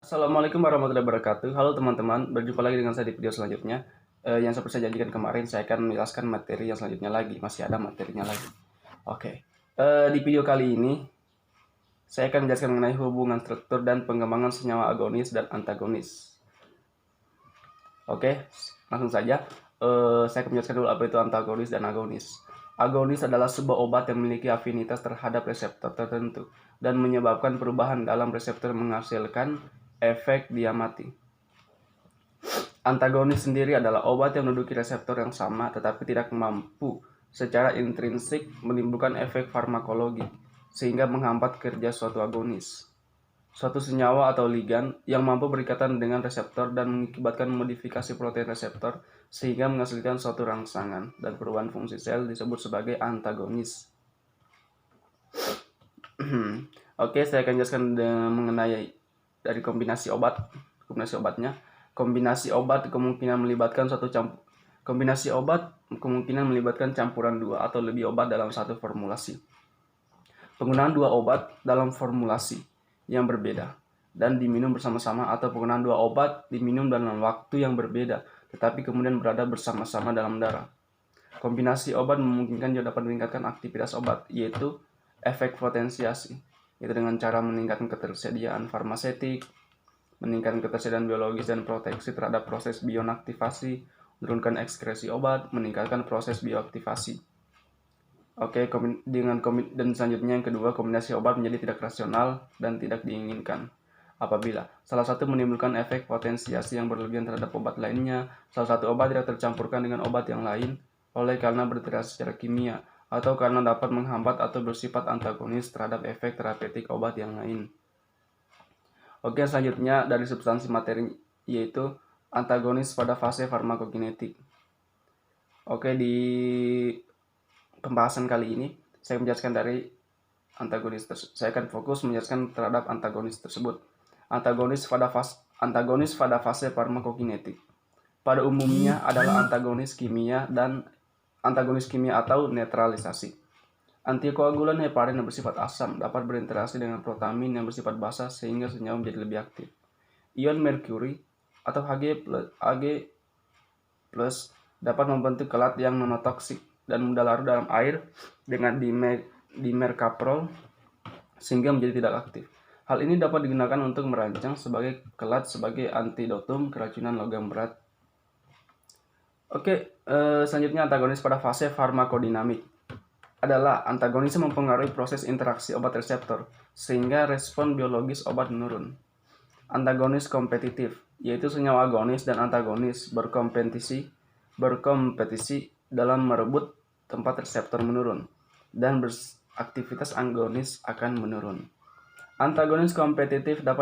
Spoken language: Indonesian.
Assalamualaikum warahmatullahi wabarakatuh. Halo teman-teman, berjumpa lagi dengan saya di video selanjutnya. Yang seperti saya janjikan kemarin, saya akan menjelaskan materi yang selanjutnya lagi. Masih ada materinya lagi. Oke. Di video kali ini, saya akan menjelaskan mengenai hubungan struktur dan pengembangan senyawa agonis dan antagonis. Oke, langsung saja. Saya akan menjelaskan dulu apa itu antagonis dan agonis. Agonis adalah sebuah obat yang memiliki afinitas terhadap reseptor tertentu dan menyebabkan perubahan dalam reseptor menghasilkan efek dia mati. Antagonis sendiri adalah obat yang menduduki reseptor yang sama tetapi tidak mampu secara intrinsik menimbulkan efek farmakologi sehingga menghambat kerja suatu agonis. Suatu senyawa atau ligan yang mampu berikatan dengan reseptor dan mengakibatkan modifikasi protein reseptor sehingga menghasilkan suatu rangsangan dan perubahan fungsi sel disebut sebagai antagonis. Oke, saya akan jelaskan mengenai dari kombinasi obatnya. Kombinasi obat kemungkinan melibatkan campuran dua atau lebih obat dalam satu formulasi. Penggunaan dua obat dalam formulasi yang berbeda dan diminum bersama-sama, atau penggunaan dua obat diminum dalam waktu yang berbeda tetapi kemudian berada bersama-sama dalam darah. Kombinasi obat memungkinkan juga dapat meningkatkan aktivitas obat, yaitu efek potensiasi, yaitu dengan cara meningkatkan ketersediaan farmasetik, meningkatkan ketersediaan biologis dan proteksi terhadap proses bionaktivasi, menurunkan ekskresi obat, meningkatkan proses bioaktivasi. Oke, dan selanjutnya yang kedua, kombinasi obat menjadi tidak rasional dan tidak diinginkan. Apabila salah satu menimbulkan efek potensiasi yang berlebihan terhadap obat lainnya, salah satu obat tidak tercampurkan dengan obat yang lain karena berinteraksi secara kimia, atau karena dapat menghambat atau bersifat antagonis terhadap efek terapeutik obat yang lain. Oke, selanjutnya dari substansi materi, yaitu antagonis pada fase farmakokinetik. Oke, di pembahasan kali ini saya menjelaskan dari antagonis saya akan fokus menjelaskan terhadap antagonis tersebut. Antagonis pada fase farmakokinetik pada umumnya adalah antagonis kimia atau netralisasi. Antikoagulan heparin yang bersifat asam dapat berinteraksi dengan protamin yang bersifat basa sehingga senyawa menjadi lebih aktif. Ion merkuri atau Hg+ dapat membentuk kelat yang monotoksik dan mudah larut dalam air dengan dimercaprol sehingga menjadi tidak aktif. Hal ini dapat digunakan untuk merancang sebagai kelat sebagai antidotum keracunan logam berat. Oke, selanjutnya antagonis pada fase farmakodinamik adalah antagonis mempengaruhi proses interaksi obat reseptor sehingga respon biologis obat menurun. Antagonis kompetitif, yaitu senyawa agonis dan antagonis berkompetisi dalam merebut tempat reseptor menurun, dan aktivitas agonis akan menurun. Antagonis kompetitif dapat